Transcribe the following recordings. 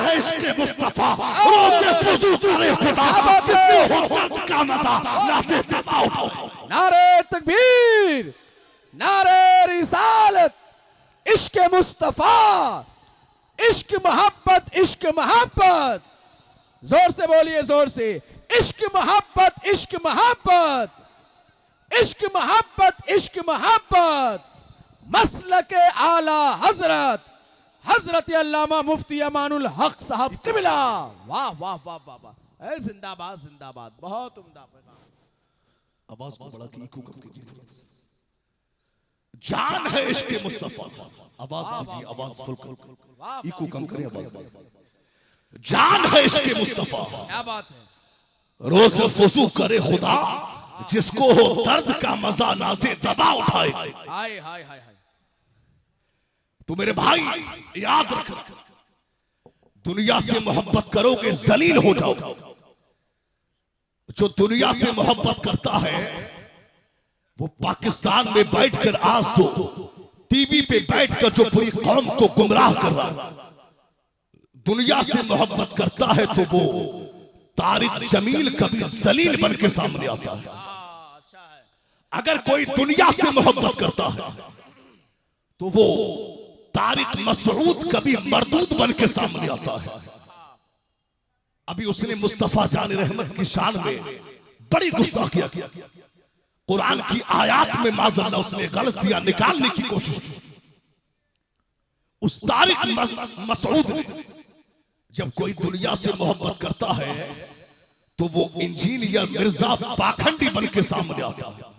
है इश्क़ मुस्तफा, रोज़े फ़ुज़ू करे खुदा, जिसको हो दर्द का मज़ा नाज़े दवा उठाओ। नारे तकबीर, नारे रिसालत, इश्क़ मुस्तफा, इश्क़ मोहब्बत, इश्क़ मोहब्बत। जोर से बोलिए, जोर से। इश्क़ मोहब्बत, इश्क़ मोहब्बत, इश्क़ मोहब्बत, इश्क़ मोहब्बत। मसलक आला हजरत हजरत अल्लामा मुफ्ती अमानुल हक साहब क़िबला। वाह वाह वाह वाह वाह, जिंदाबाद जिंदाबाद, बहुत उम्दा पैगाम। आवाज को बड़ा की इको कम कीजिए। जान है इश्क़ मुस्तफा, आवाज कीजिए, आवाज फुल कर, इको कम करें आवाज। जान है इश्क़ मुस्तफा, क्या बात है। रोज़े फ़ुज़ू करे खुदा, जिसको हो दर्द का मजा नाज़े दवा उठाए। हाय हाय हाय हाय। तो मेरे भाई याद रखना, दुनिया से मोहब्बत करोगे जलील हो जाओ। जो दुनिया से मोहब्बत करता है वो पाकिस्तान में बैठकर आज तो टीवी पे बैठकर जो पूरी कौम को गुमराह कर रहा है, दुनिया से मोहब्बत करता है तो वो तारिक जमील कभी जलील बन के सामने आता है। अगर कोई दुनिया से मोहब्बत करता है तो वो तारिक मसऊद कभी मरदूद बन के सामने आता है। अभी उसने मुस्तफा जान रहमत की शान में बड़ी गुस्ताखियां की, कुरान की आयत में माज़अल्लाह उसने गलतियां निकालने की कोशिश की। उस तारिक मसऊद ने जब कोई दुनिया से मोहब्बत करता है तो वो इंजीनियर मिर्जा पाखंडी बन के सामने आता है।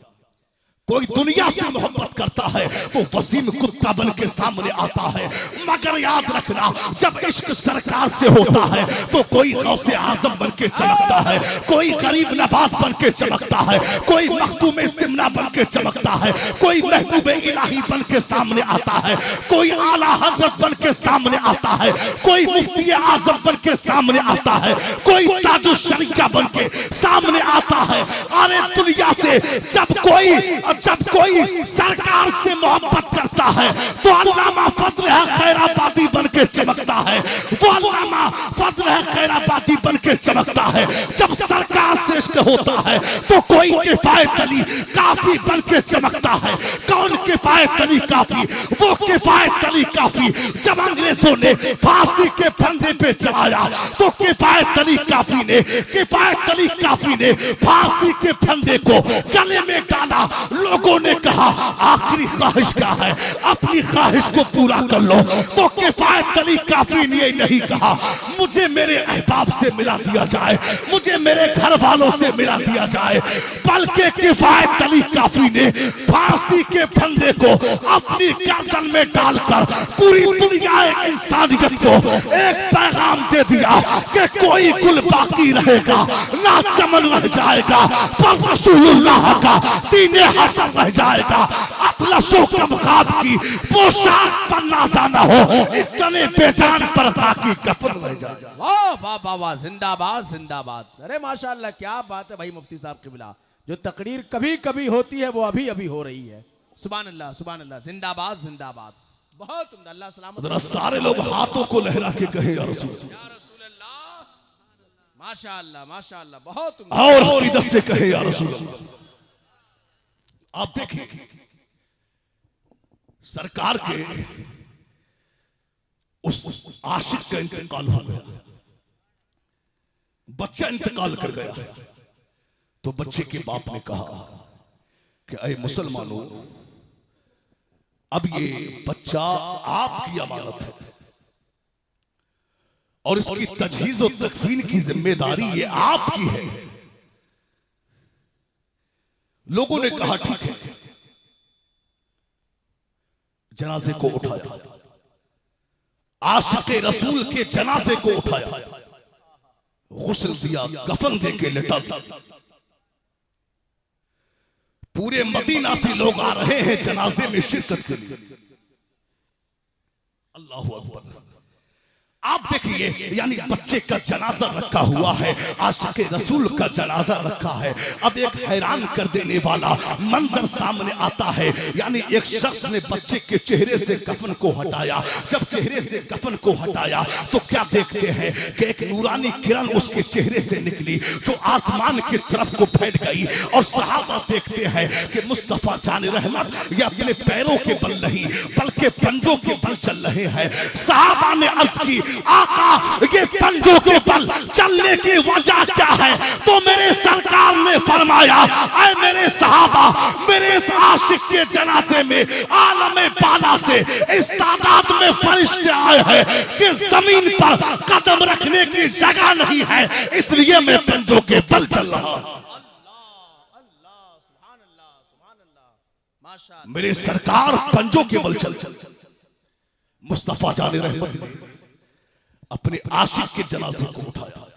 कोई दुनिया से मोहब्बत करता है तो वसीम कुत्ता बन के सामने आता है। मगर याद रखना, जब इश्क सरकार से होता है तो कोई गौसे आजम बन के चमकता है, कोई गरीब नवाज बन के चमकता है, कोई मखदूम सिमना बन के चमकता है, कोई महबूब इलाही बन के सामने आता है, कोई आला हजरत बन के सामने आता है, कोई मुफ्ती आजम बन के सामने आता है, कोई ताजुल शरीया बन के सामने आता है। अरे दुनिया से जब कोई सरकार से मोहब्बत करता है तो अल्लामा फजल है खैराबादी बन के चमकता है, वो अल्लामा फजल है खैराबादी बन के चमकता है। जब सरकार से इश्क होता है तो कोई किफायत अली काफी बन के चमकता है। कौन किफायत अली काफी? वो किफायत अली काफी जब अंग्रेजों ने फांसी के फंदे पे चढ़ाया तो किफायत अली काफी ने फांसी के फंदे को गले में डाला। लोगों ने कहा आखिरी ख्वाहिश क्या है, अपनी ख्वाहिश को पूरा कर लो। तो किफायत अली काफी ने नहीं कहा मुझे मेरे अहबाब से मिला दिया जाए, मुझे मेरे घर वालों से मिला दिया जाए, बल्कि किफायत अली काफी ने फांसी के फंदे को अपनी गर्दन में डालकर पूरी दुनिया इंसानियत को एक पैगाम दे दिया कि कोई गुल बाकी रहेगा ना चमन रह जाएगा, पर रसूलुल्लाह का दीन हसन रह जाएगा। अतलशो कमखाब की पोशाक पर नाज़ा न हो, इस तने बेजान पर की कफन रह जाएगा। वाह वाह वाह वाह, जिंदाबाद जिंदाबाद। अरे माशाअल्लाह, क्या बात है भाई मुफ्ती साहब क़िबला। जो तकरीर कभी कभी होती है वो अभी अभी हो रही है। सुभान अल्लाह सुभान अल्लाह, जिंदाबाद जिंदाबाद, बहुत उम्दा। अल्लाह सलामत। सारे लोग हाथों को लहरा के कहे या रसूल अल्लाह, माशाअल्लाह माशाअल्लाह, बहुत उम्दा। और इधर से कहे या रसूल। आप देखिए सरकार के उस आशिक का इंतकाल हो गया, बच्चा इंतकाल कर गया। तो बच्चे के बाप ने कहा कि अय मुसलमानों, अब ये बच्चा आपकी अमानत है और इसकी तजहीज और तकफीन की जिम्मेदारी ये आपकी है। लोगों ने कहा ठीक है, जनाजे को उठाया, आशिक़े रसूल के जनाजे को उठाया, गुस्ल दिया, कफन दे के लिटा दिया। पूरे मदीना से लोग आ रहे हैं जनाजे में शिरकत के लिए। अल्लाहु अकबर। आप देखिए, यानी बच्चे का जनाजा रखा हुआ है, आशिक़े रसूल का जनाजा रखा है। अब एक हैरान कर देने वाला मंजर सामने आता है, यानी एक शख्स ने बच्चे के चेहरे से कफन को हटाया। जब चेहरे से कफन को हटाया तो क्या देखते हैं कि एक नूरानी किरण उसके चेहरे से निकली जो आसमान की तरफ को फैल गई। और सहाबा देखते हैं कि मुस्तफा जान रहमत ये अपने पैरों के बल नहीं बल्कि पंजों के बल चल रहे हैं। सहाबा ने अर्ज की, आका ये पंजों के बल चलने की वजह क्या है? तो मेरे सरकार ने फरमाया, ऐ मेरे सहाबा, मेरे इस आशिक के जनाजे में आलम बाला से इस तादाद में फरिश्ते आए हैं कि जमीन पर कदम रखने की जगह नहीं है, इसलिए मैं पंजों के बल चल रहा हूं। मेरे सरकार पंजों के बल चल। मुस्तफा जाने रहमत ने अपने आशिक के जनाजे को उठाया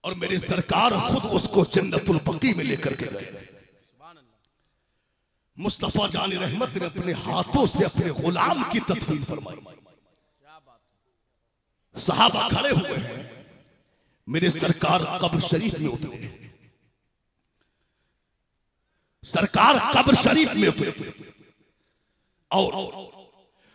और मेरे सरकार खुद उसको जन्नतुल बकी में लेकर के गए। मुस्तफा जाने रहमत ने अपने हाथों से अपने गुलाम की तदफीन फरमाई। सहाबा खड़े हुए हैं, मेरे सरकार कब्र शरीफ में उतरे। सरकार कब्र शरीफ में उतरे और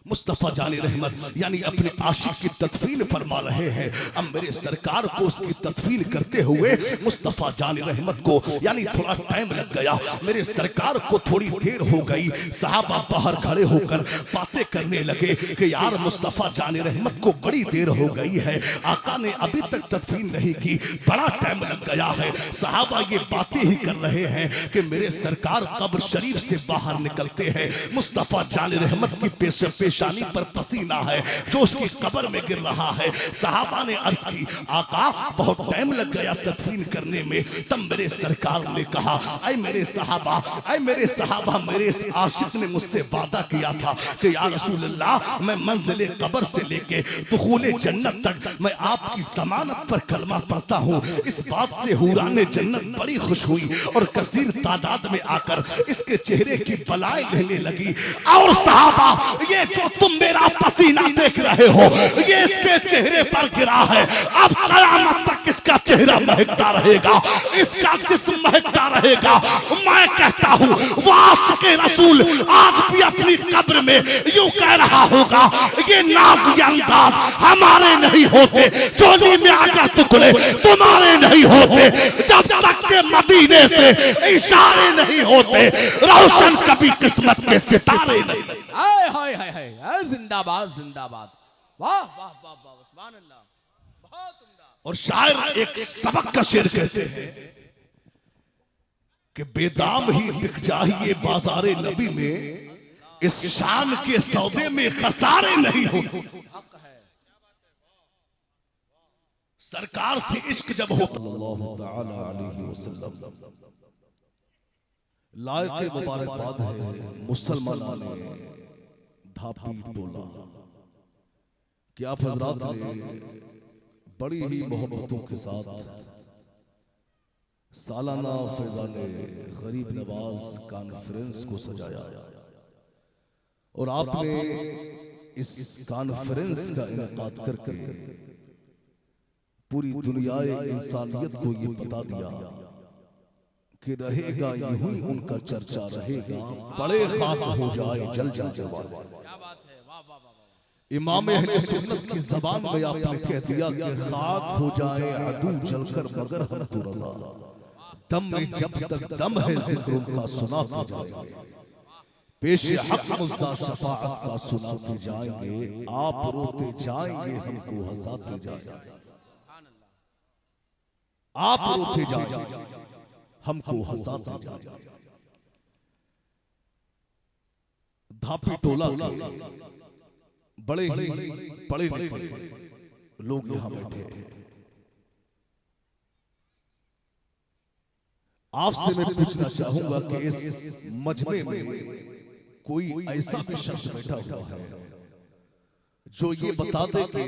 मुस्तफा जाने रहमत यानी अपने आशिक की तदफीन फरमा रहे हैं। अब मेरे सरकार को उसकी तदफीन करते हुए मुस्तफा जाने रहमत को यानी थोड़ा टाइम लग गया। मेरे सरकार को थोड़ी देर हो गई। सहाबा बाहर खड़े होकर बातें करने लगे कि यार मुस्तफा जाने रहमत को बड़ी देर हो गई है, आका ने अभी तक तदफीन नहीं की, बड़ा टाइम लग गया है। सहाबा ये बातें ही कर रहे हैं कि मेरे सरकार कब्र शरीफ से बाहर निकलते हैं। मुस्तफा जाने रहमत की पेशानी पर पसीना है जो उसकी कब्र में गिर रहा है। सहाबा ने अर्ज की, आका बहुत टाइम लग गया तदफीन करने में। तब मेरे सरकार ने कहा, ऐ मेरे सहाबा, ऐ मेरे सहाबा, मेरे इस आशिक ने मुझसे वादा किया था कि या रसूलल्लाह मैं मंजिले कब्र से लेके दुखूले जन्नत तक मैं आपकी जमानत पर कलमा पढ़ता हूँ। इस बात से हुराने जन्नत बड़ी खुश हुई और कसीर तादाद में आकर इसके चेहरे की बलाएं लेने लगी। और सहाबा, ये जो तुम मेरा पसीना देख रहे हो ये इसके चेहरे पर गिरा है, अब कयामत तक इसका चेहरा महकता रहेगा, इसका जिस्म महकता रहेगा। मैं कहता हूँ वास्ते रसूल आज भी अपनी कब्र में यूं कह रहा होगा, ये नाज़ अंदाज हमारे नहीं होते, चोली में आकर टुकड़े तुम्हारे नहीं होते, जब तक के मदीने से इशारे नहीं होते रोशन कभी किस्मत के सितारे नहीं। हाय हाय हाय हाय, जिंदाबाद जिंदाबाद, वाह वाह वाह वाह, सुभान अल्लाह, बहुत उम्दा। और शायर एक सबक का शेर कहते हैं कि बेदाम ही बिक जाइए बाजारे नबी में, इस शान के सौदे में खसारे नहीं होते। हक है। सरकार से इश्क जब हो सल्लल्लाहु तआला अलैहि वसल्लम लायक मुबारकबाद है मुसलमानों ने धापी टोला कि आप हजरात ने बड़ी ही मोहब्बतों के साथ सालाना फैज़ाने गरीब नवाज कॉन्फ्रेंस को सजाया और आपने इस कॉन्फ्रेंस का इनेकाद करके पूरी दुनिया इंसानियत को ये बता दिया कि रहेगा यूं ही उनका चर्चा रहेगा, बड़े खाक हो जाए जल जाने वाले। क्या बात है, वाह वाह वाह। इमाम अहले सुन्नत की जबान में आपने कह दिया कि खाक हो जाए अदू जलकर मगर हम तो रज़ा, दम में जब तक दम है जिक्र उनका सुनाते जाएंगे, पेश हक मुज़्दा शफाअत का सुनाते जाएंगे, आप रोते जाएंगे हमको हंसाते जाएंगे, आप रोते जाएंगे हमको हंसाते जाएंगे। धापी टोला के बड़े ही पढ़े लिखे लोग यहां बैठे हैं। आपसे मैं पूछना चाहूंगा कि इस मजमे में कोई ऐसा भी शख्स बैठा हुआ है जो ये बता दे कि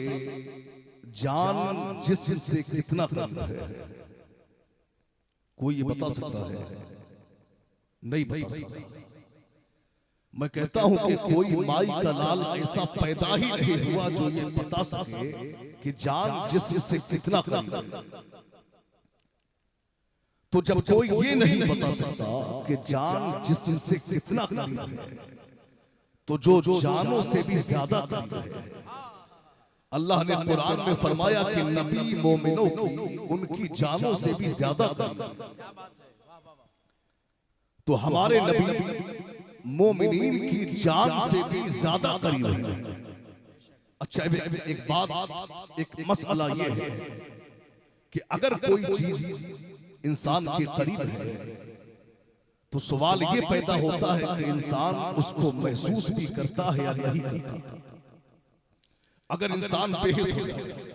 जान जिस्म से कितना करीब है? कोई ये बता सकता है? नहीं बता सकता। मैं कहता हूं कि कोई माई का लाल ऐसा पैदा ही नहीं हुआ जो ये बता सके कि जान जिस्म से कितना करीब है। तो जब कोई ये नहीं बता सकता कि जान जिस्म से कितना करीब है, तो जो जानों से भी ज्यादा करीब है। अल्लाह ने कुरान में फरमाया कि नबी मोमिनों की उनकी जानों से भी ज्यादा करीब है। तो हमारे नबी मोमिनीन की जान से भी ज्यादा करीब है। अच्छा, एक बात, एक मसला ये है कि अगर कोई चीज इंसान के करीब है तो सवाल ये पैदा होता है कि इंसान उसको महसूस भी करता है या नहीं करता। अगर इंसान बेहिस हो जाए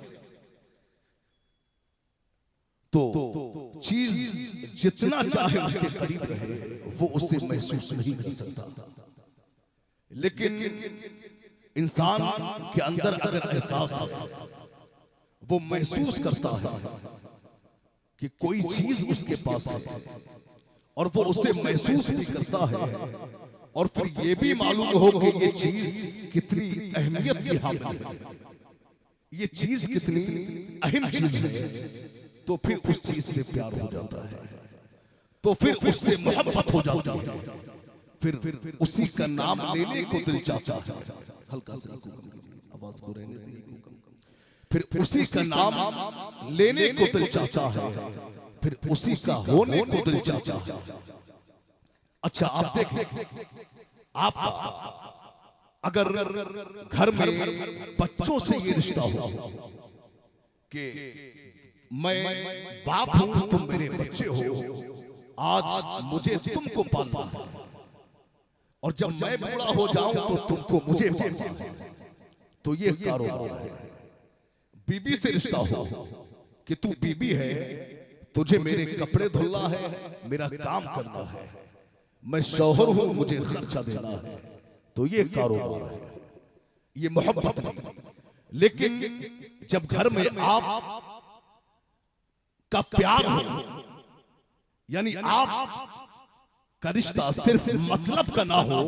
तो चीज जितना चाहे उसके करीब रहे वो उसे महसूस नहीं कर सकता। लेकिन इंसान के अंदर अगर एहसास है, वो महसूस करता है कि कोई चीज उसके पास है और वो उसे महसूस भी करता है, और फिर ये भी मालूम हो कि ये चीज कितनी अहमियत की हामिल है, ये चीज कितनी अहम चीज है, तो फिर उस चीज से प्यार हो जाता है, तो फिर उससे मोहब्बत हो जाती है, फिर उसी का नाम लेने को दिल चाहता है। हल्का सा आवाज को रहने दीजिए। फिर उसी का नाम लेने को दिल चाहता है, फिर उसी का होने को दिल चाहता है। अच्छा, आप देखें, आप अगर घर में बच्चों से ये रिश्ता हो कि मैं बाप हूं, तुम मेरे बच्चे हो, आज मुझे तुमको पालना है, और जब मैं बूढ़ा हो जाऊं तो तुमको मुझे पालना है, तो ये कारोबार है। बीबी से रिश्ता हो कि तू बीबी है, तुझे मेरे कपड़े धुलना है, मेरा काम करना है, मैं शौहर हूं, मुझे खर्चा देना है, तो ये कारोबार है, ये मोहब्बत नहीं। लेकिन जब घर में आप का प्यार हो, यानी आप का रिश्ता सिर्फ मतलब का ना हो,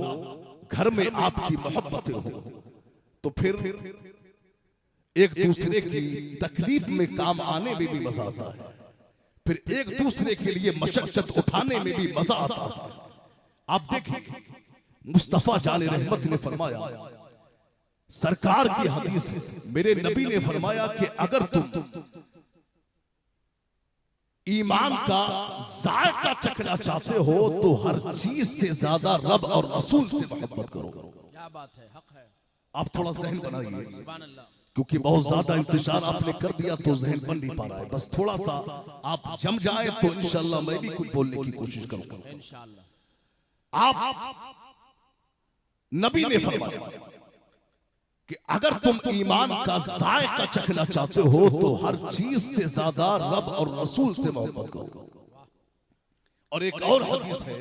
घर में आपकी मोहब्बतें हो, तो फिर एक दूसरे की तकलीफ में काम आने में भी मजा आता है, फिर एक दूसरे के लिए मशक्कत उठाने में भी मजा आता है। आप देखिए, मुस्तफा जाने रहमत ने फरमाया, सरकार की हदीस, मेरे नबी ने फरमाया कि अगर तुम ईमान का जायका चखना चाहते हो तो हर चीज से ज्यादा रब और रसूल से मोहब्बत करो। क्या बात है, हक है। आप थोड़ा जहन बनाइए, सुभान अल्लाह। क्योंकि बहुत ज्यादा इंतजार आपने कर दिया तो जहन बन नहीं पा रहा है। बस थोड़ा सा आप जम जाए तो इंशाल्लाह मैं भी कुछ बोलने की कोशिश करूंगा। इंशाल्लाह। आप नबी ने फरमाया कि अगर तुम ईमान का जायका चखना चाहते हो तो हर चीज से ज्यादा रब और रसूल से मोहब्बत करो। और एक और हदीस है,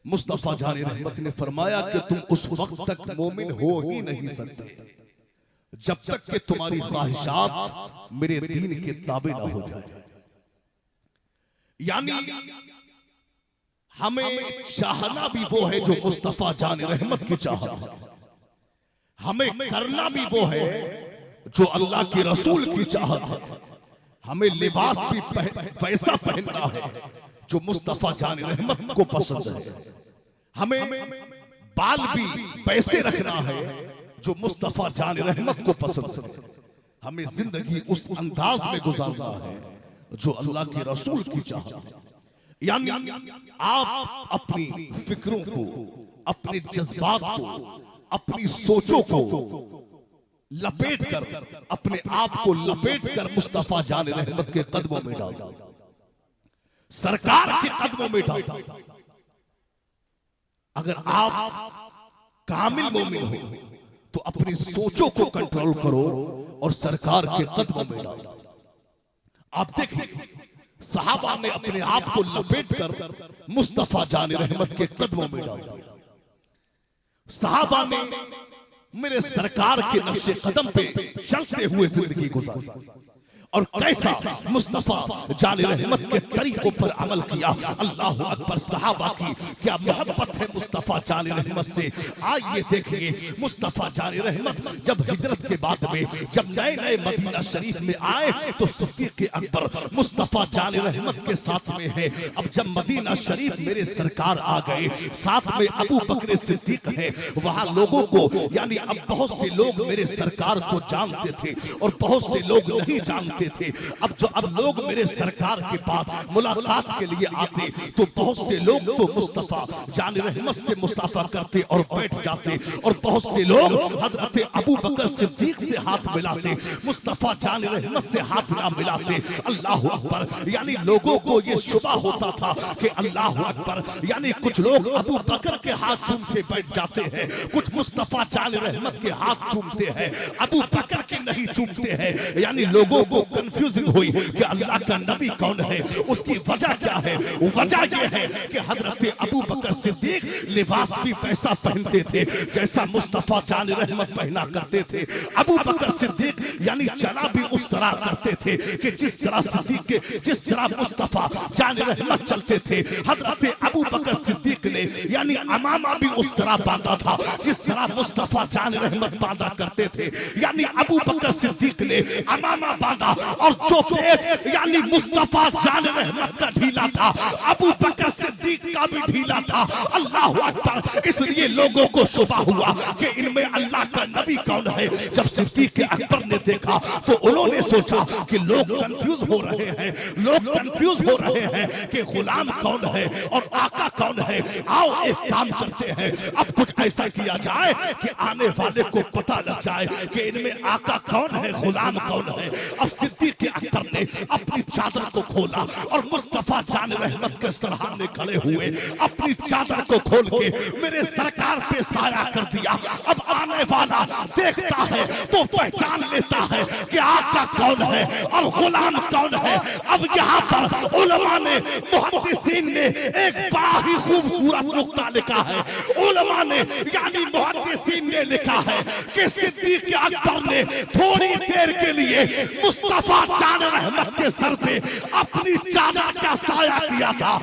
मुस्तफा जाने रहमत ने फरमाया कि तुम उस वक्त तक मोमिन हो ही नहीं सकते जब तक कि तुम्हारी ख्वाहिशात मेरे दीन के ताबे ना हो जाए। यानी हमें चाहना भी वो है जो मुस्तफा जाने रहमत की चाहत है, हमें करना भी वो है जो अल्लाह के रसूल की चाहत है, हमें लिबास भी वैसा पहनना है जो मुस्तफा जान रहमत को पसंद है, हमें बाल भी वैसे रखना है जो मुस्तफा जान रहमत को पसंद है, हमें जिंदगी उस अंदाज में गुजारना है जो अल्लाह के रसूल की चाहत है। यानी आप अपनी फिक्रों को, अपने जज्बात को, अपनी सोचों को लपेट कर, अपने आप को लपेट कर मुस्तफा जान रहमत के कदमों में डाल, सरकार के कदमों में डाल। अगर आप कामिल मोमिन हो तो अपनी सोचों को कंट्रोल करो और सरकार के कदमों में डाल। आप देखिए, सहाबा ने अपने आप को लपेट कर मुस्तफा जान रहमत के कदमों में डाल दिया। सहाबा ने मेरे सरकार के नक्शे कदम पे चलते हुए जिंदगी गुजारी, और कैसा मुस्तफा जान रहमत के तरीकों पर अमल किया। अल्लाह अकबर। सहाबा की क्या मोहब्बत है मुस्तफा जान रहमत से। आइए देखिए मुस्तफा जान रहमत जब हिजरत के बाद में जब नए नए मदीना शरीफ में आए तो सिद्दीक़ अकबर मुस्तफा जान रहमत के साथ में है। अब जब मदीना शरीफ मेरे सरकार आ गए, साथ में अबू बकर सिद्दीक है, वहां लोगों को यानी अब बहुत से लोग मेरे सरकार को जानते थे और बहुत से लोग नहीं जानते थे। अब लोग मेरे सरकार के पास मुलाकात के लिए आते तो बहुत से लोग तो मुस्तफा जान रहमत से मुसाफा करते और बैठ जाते, और बहुत से लोग हजरत अबू बकर सिद्दीक से हाथ मिलाते, मुस्तफा जान रहमत से हाथ ना मिलाते। अल्लाह अकबर। यानी लोगों को ये शुबा होता था कि अल्लाह अकबर, यानी कुछ लोग अबू बकर के हाथ चूम के बैठ जाते हैं, कुछ मुस्तफा जान रहमत के हाथ चूमते हैं, अबू बकर के नहीं चूमते हैं। यानी लोगों को कंफ्यूजिंग हुई कि अल्लाह का नबी कौन है, उसकी वजह क्या है। वजह यह है कि हजरत अबू बकर सिद्दीक लिबास भी पैसा पहनते थे जैसा मुस्तफा जान रहमत पहना करते थे। अबू बकर सिद्दीक यानी चला भी उस तरह करते थे कि जिस तरह सिद्दीक के जिस तरह मुस्तफा जान रहमत चलते थे, हजरत अबू बकर सिद्दीक ने यानी अमामा भी उस तरह बांधा था जिस तरह मुस्तफा जान रहमत बांधा करते थे। यानी अबू बकर सिद्दीक ने अमामा बांधा और जो पेच यानी मुस्तफा जान रहमत का ढीला था, अबू बकर सिद्दीक का भी ढीला था। अल्लाह अकबर। इसलिए लोगों को शुबा हुआ कि इनमें अल्लाह का नबी कौन है। जब सिद्दीक अकबर ने देखा तो उन्होंने सोचा कि लोग कंफ्यूज हो रहे हैं, लोग कंफ्यूज हो रहे हैं कि गुलाम कौन है और आका कौन है। आओ एक काम करते हैं, अब कुछ ऐसा किया जाए कि आने वाले को पता लग जाए कि इनमें आका कौन है, गुलाम कौन है। अब सिद्दीक अकबर ने अपनी चादर को खोला और मुस्तफा जान रहमत के सरहाने खड़े हुए अपनी चादर को खोल के मेरे सरकार पे साया कर दिया। अब आने वाला देखता है तो पहचान लेता है कि आका कौन है और गुलाम कौन है। अब यहाँ पर उलमा ने मुहद्दिसीन ने एक बड़ा ही खूबसूरत नुक्ता लिखा है। उलमा ने यानी मुहद्दिसीन ने लिखा है कि सिद्दीक अकबर ने थोड़ी देर के लिए मुस्तफा जान रहमत के सर पे अपनी चादर का साया किया था,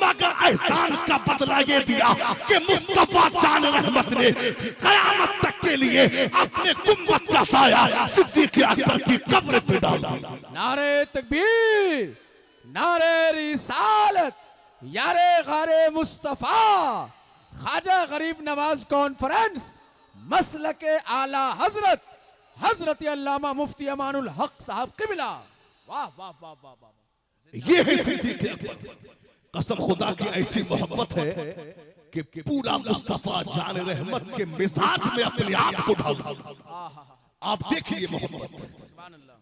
मगर एहसान का बदला ये दिया कि मुस्तफा जान रहमत ने कयामत तक के लिए अपने गुंबद का साया सिद्दीक अकबर की कब्र पे डाला। नारे तकबीर, नारे रिसालत, यारे गारे मुस्तफा, ख्वाजा गरीब नवाज कॉन्फ्रेंस, मसलके आला हजरत हजरत अल्लामा मुफ्ती अमानुल हक साहब क़िबला। वाह वाह वाह वाह वाह। ये है सिद्दीक अकबर। कसम खुदा की ऐसी मोहब्बत है कि पूरा मुस्तफा जान रहमत के मिजाज में अपने आप को ढाल दिया। आप देखिए मोहब्बत।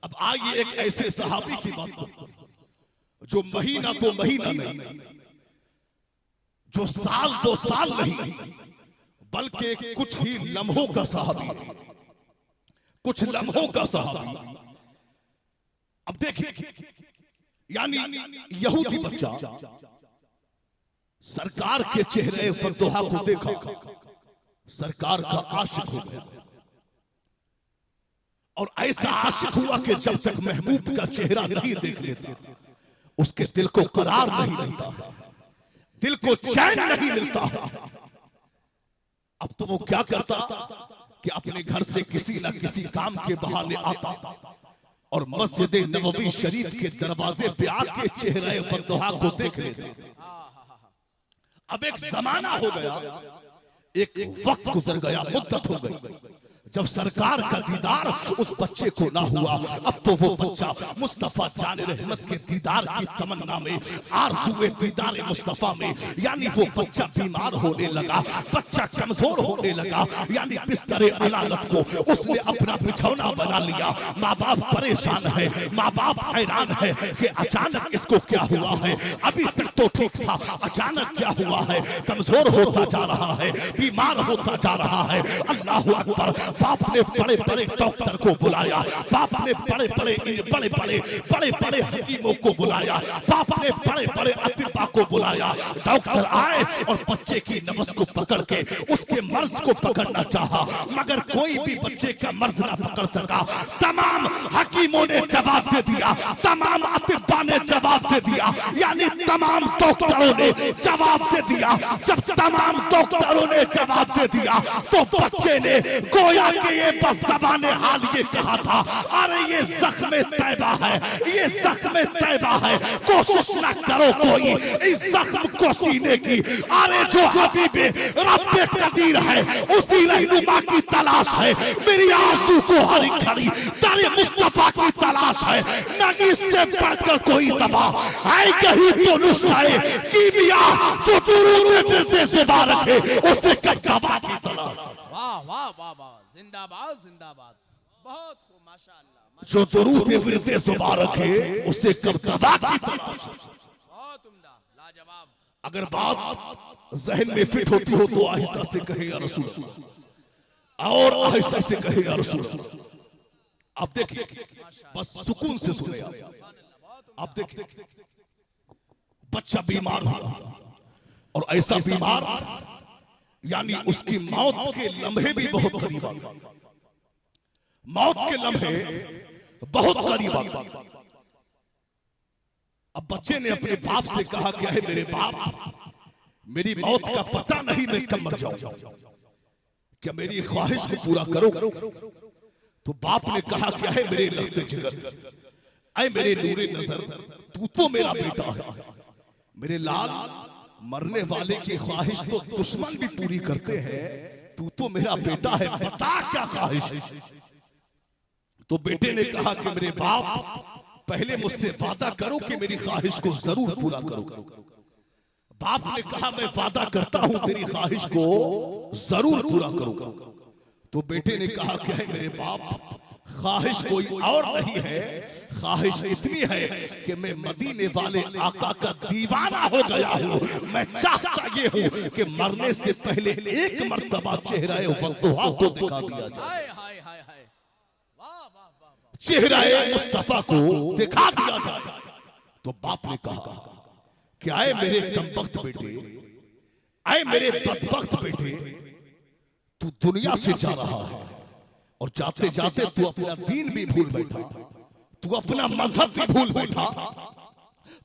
अब आइए एक ऐसे सहाबी की बात करें जो महीना तो महीना नहीं, जो साल दो साल नहीं, बल्कि कुछ ही लम्हों का सहाबी, कुछ लम्हों का सहाबी। अब देखिए यानी यहूदी बच्चा सरकार के चेहरे पर दोहा को देखा, सरकार का आशिक हो गया, और ऐसा आशिक हुआ कि जब तक महबूब का चेहरा नहीं देख लेता उसके दिल को करार नहीं मिलता, दिल को चैन नहीं मिलता। अब तो वो क्या करता कि अपने घर से किसी न किसी काम के बहाने आता और मस्जिद नबवी शरीफ के दरवाजे पे आके चेहरे बंदोहा को देख लेता। अब एक जमाना हो गया, एक वक्त गुजर गया, मुद्दत हो गई जब सरकार का दीदार उस बच्चे को ना हुआ। अब तो वो बच्चा मुस्तफा जान रहमत के दीदार की तमन्ना में, आरज़ुए दीदार मुस्तफा में, यानी वो बच्चा बीमार होने लगा, बच्चा कमजोर होने लगा, यानी बिस्तरे अलालत को उसने अपना बिछौना बना लिया। माँ बाप परेशान है, माँ बाप हैरान है कि अचानक इसको क्या हुआ है, अभी तक तो ठीक था, अचानक क्या हुआ है, कमजोर होता जा रहा है, बीमार होता जा रहा है। अल्लाह अकबर। बाप ने बड़े बड़े डॉक्टर को बुलाया, बाप ने बड़े बड़े हकीमों को बुलाया, बाप ने बड़े बड़े अतिबा को बुलाया। डॉक्टर आए और बच्चे की नब्ज को पकड़ के उसके मर्ज को पकड़ना चाहा, मगर कोई भी बच्चे का मर्ज ना पकड़ सका। तमाम हकीम हकीमों ने जवाब दे दिया, तमाम अतिब्बा ने जवाब दे दिया, यानी तमाम डॉक्टरों ने जवाब दे दिया। जब तमाम डॉक्टरों ने जवाब दे दिया तो बच्चे ने गोया कि ये बस ज़बाने हाल ये कहा था, अरे ये ज़ख्म तैबा है, ये ज़ख्म तैबा है, कोशिश ना करो कोई इस ज़ख्म को सीने की। अरे जो हबीबे रब्बे कदीर है उसी रहनुमा की तलाश है, मेरी आंसू को हरी खड़ी तेरे मुस्तफा की तलाश है। नहीं इससे बढ़कर कोई दवा है कहीं तो नुस्खा है कीमिया जो दुरूद दिल से बाहर रखे उससे कब दवा की तलाश। वाह वाह वाह वाह, जिंदाबाद जिंदाबाद, बहुत खूब, माशाअल्लाह। जो दुरूद विरदे जुबान रखे उससे कब दवा की तलाश। बहुत उम्दा, लाजवाब। अगर बात जहन में फिट होती हो तो आहिस्ता से कहे या रसूल अल्लाह, और आहिस्ता से कहे या रसूल अल्लाह। आप देखिए, बस सुकून से सुने आप देखिए, बच्चा बीमार हुआ और ऐसा बीमार यानी उसकी मौत के लम्हे भी बहुत करीब आ गए, मौत के लम्हे बहुत करीब आ गए। अब बच्चे ने अपने बाप से कहा क्या है, मेरे बाप मेरी मौत का पता नहीं, मैं कब मर जाऊं, क्या मेरी ख्वाहिश को पूरा करो। तो बाप ने कहा क्या है, मेरे लफ्ते जिगर, ऐ मेरे नूरे नजर, तू तो मेरा बेटा है, मेरे लाल, मरने वाले की ख्वाहिश तो दुश्मन भी पूरी करते हैं, तू तो मेरा बेटा है, बता क्या ख्वाहिश है। तो बेटे ने कहा कि मेरे बाप पहले मुझसे वादा करो कि मेरी ख्वाहिश को जरूर पूरा करो। बाप ने कहा मैं वादा करता हूं तेरी ख्वाहिश को जरूर पूरा करूंगा। तो बेटे ने कहा क्या है, मेरे बाप ख्वाहिश कोई और नहीं है, ख्वाहिश इतनी है कि मैं मदीने वाले आका का दीवाना हो गया हूँ। मैं चाहता ये हूँ कि मरने से पहले एक मर्तबा चेहरा वक्तुहा को दिखा दिया जाए, हाय हाय हाय हाय, वाह वाह वाह वाह, चेहरा मुस्तफा को दिखा दिया जाए। तो बाप ने कहा कि आए मेरे कमबख्त बेटे, आए मेरे बदबख्त बेटे, तू दुनिया से जा रहा है और जाते जाते तू अपना दीन भी भूल बैठा, तू अपना मजहब भी भूल बैठा।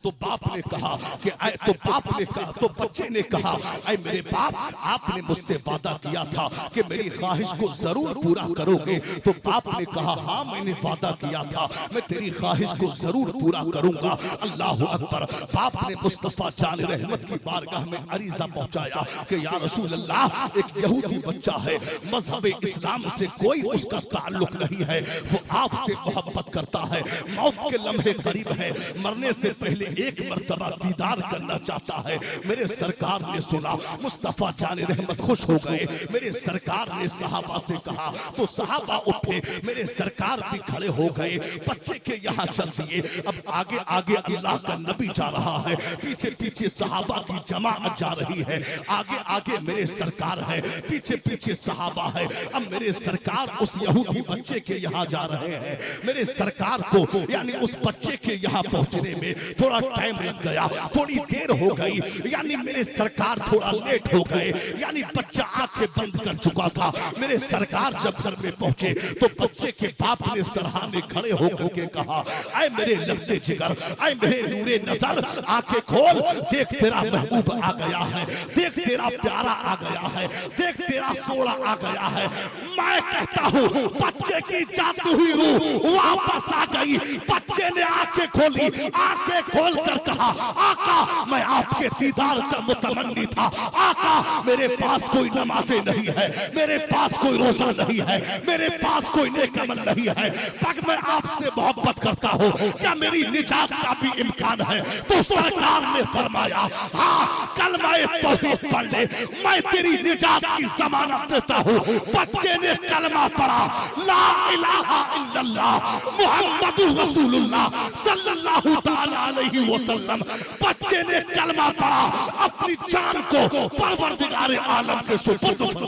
तो बाप ने कहा कि तो बाप ने कहा, तो बच्चे ने कहा, ऐ मेरे बाप आपने मुझसे वादा किया था कि मेरी ख्वाहिश को जरूर पूरा करोगे। तो बाप ने कहा हाँ मैंने वादा किया था, मैं तेरी ख्वाहिश को जरूर पूरा करूंगा। अल्लाह अकबर। बाप ने मुस्तफा जान रहमत की बारगाह में अरीजा पहुंचाया कि या रसूल अल्लाह, एक यहूदी बच्चा है, मजहब इस्लाम से कोई उसका ताल्लुक नहीं है, वो आपसे मोहब्बत करता है, मौत के लम्हे करीब है, मरने से पहले एक मर्तबा दीदार करना चाहता है। मेरे सरकार ने सुना, मुस्तफा जाने रहमत खुश हो गए। मेरे सरकार ने सहाबा से कहा तो सहाबा उठे, मेरे सरकार भी खड़े हो गए, बच्चे के यहाँ चल दिए। अब आगे आगे अल्लाह का नबी जा रहा है, पीछे पीछे सहाबा की जमाअत जा रही है, आगे आगे मेरे सरकार है, पीछे पीछे सहाबा है। अब मेरे सरकार उस यहूदी बच्चे के यहाँ जा रहे हैं। मेरे सरकार को यानी उस बच्चे के यहाँ पहुंचने में थोड़ा टाइम लग गया, थोड़ी देर हो गई, यानी मेरे सरकार थोड़ा लेट हो गए, यानी बच्चा आंखें बंद कर चुका था। मेरे सरकार जब घर में पहुंचे तो बच्चे के बाप ने सराहने खड़े होकर के कहा, ऐ मेरे लफ्ते जिगर, ऐ मेरे नूरे नजर, आंखें खोल, देख तेरा महबूब आ गया है, देख तेरा प्यारा आ गया है, देख तेरा सोना आ गया है। मैं कहता हूँ बच्चे की जाती हुई रूह वापस आ गई। बच्चे ने आंखें खोली, आंखें खोल कर कहा, आका मैं आपके दीदार का मुतमन्नी था, आका मेरे पास कोई नमाजें नहीं है, मेरे पास कोई रोजा नहीं है, मेरे पास कोई नेक अमल नहीं है, पर मैं आपसे मोहब्बत करता हूँ, क्या मेरी निजात का भी इम्कान है? तो सरकार ने फरमाया हाँ कलमा तौहीद पढ़ ले, मैं तेरी निजात की जमानत देता हूँ। बच्चे ने कलमा पढ़ा, ला इलाहा इल्लल्लाह मुहम्मदुर रसूलुल्लाह सल्लल्लाहु तआला अलैहि वसल्लम। बच्चे ने कलमा पढ़ा, अपनी जान को परवरदिगार आलम के सुपुर्द कर दिया।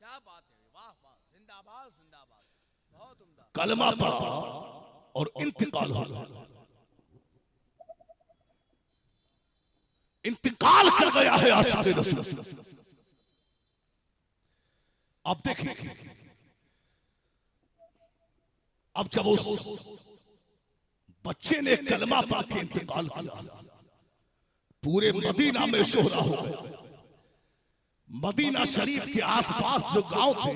क्या बात है, वाह वाह, जिंदाबाद जिंदाबाद, बहुत उम्दा। कलमा पढ़ा और इंतकाल हो गया, इंतकाल कर गया है आशिक़ रसूल। अब देखिए अब जब उस बच्चे ने कलमा पढ़ के इंतकाल किया, पूरे मदीना में शोहरा हो गया। मदीना शरीफ के आसपास जो गांव थे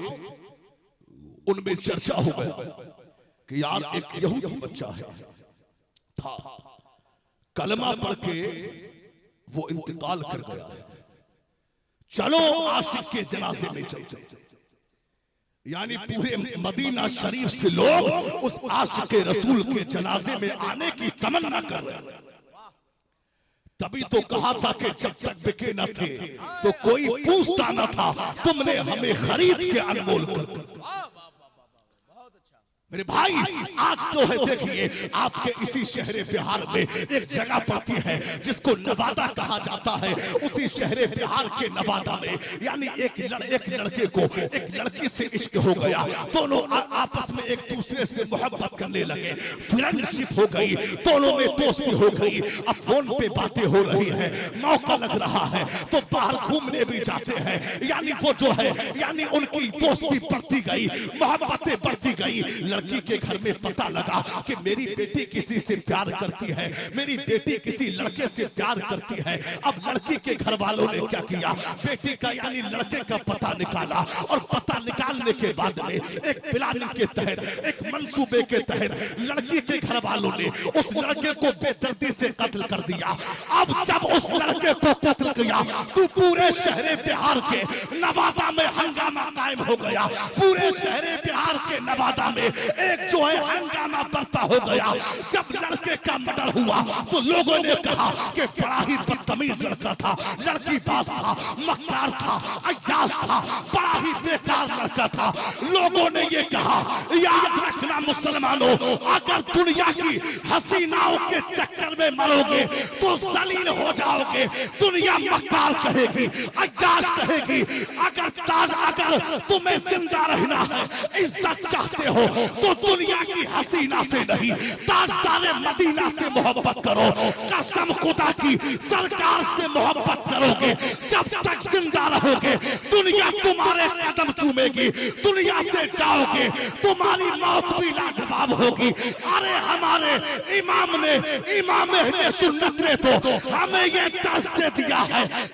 उनमें चर्चा हो गया कि यार एक यहूदी बच्चा है था, कलमा पढ़ के वो इंतकाल कर गया, चलो आशिक के जनाजे में चलते। यानी पूरे मदीना शरीफ से लोग उस आशिक रसूल के जनाजे में आने की तमन्ना कर रहे हैं। तभी तो कहा था कि जब तक बिके न थे तो कोई पूछता न था, तुमने हमें खरीद के अनमोल कर दिया। मेरे भाई आज तो है, देखिए आपके इसी शहर बिहार में एक जगह पड़ती है जिसको नवादा कहा जाता है। उसी शहर बिहार के नवादा में यानी एक लड़के को एक लड़की से इश्क हो गया, दोनों आपस में एक दूसरे से मोहब्बत करने लगे, फ्रेंडशिप हो गई, दोनों में दोस्ती हो गई। अब फोन पे बातें हो रही है, मौका लग रहा है तो बाहर घूमने भी जाते हैं। यानी वो जो है यानी उनकी दोस्ती बढ़ती गई, मोहब्बतें बढ़ती गई। लड़की के घर में पता लगा कि मेरी बेटी किसी से प्यार करती है, मेरी बेटी किसी लड़के से प्यार करती है। अब लड़की के घर वालों ने क्या किया, बेटी का यानी लड़के का पता निकाला, और पता निकालने के बाद में एक प्लानिंग के तहत, एक मंसूबे के तहत लड़की के घर वालों ने उस लड़के को बेदर्दी से कत्ल कर दिया। अब जब उस लड़के को कत्ल किया तो पूरे शहर बिहार के नवादा में हंगामा कायम हो गया। पूरे शहर बिहार के नवादा में एक जो है हंगामा बरपा हो गया। जब लड़के का मर्डर हुआ तो लोगों ने कहा कि बड़ा ही बदतमीज लड़का था, लड़की बाज था, मक्कार था, अय्याश था, बड़ा ही बेकार लड़का था। लोगों ने ये कहा, याद रखना मुसलमानों, अगर दुनिया की हसीनाओं के चक्कर में मरोगे तो जलील हो जाओगे। दुनिया मक्कार कहेगी, अय्याश कहेगी। अगर तुम्हें जिंदा रहना है, इज्जत चाहते हो तो दुनिया की हसीना से नहीं, ताजदारे मदीना से मोहब्बत करो। कसम खुदा की, सरकार से मोहब्बत करोगे। जब तक जिंदा रहोगे दुनिया तुम्हारे कदम चूमेगी, दुनिया से जाओगे तुम्हारी मौत भी लाजवाब होगी। अरे हमारे इमाम ने, इमाम अहले सुन्नत ने तो हमें यह दर्श दे दिया है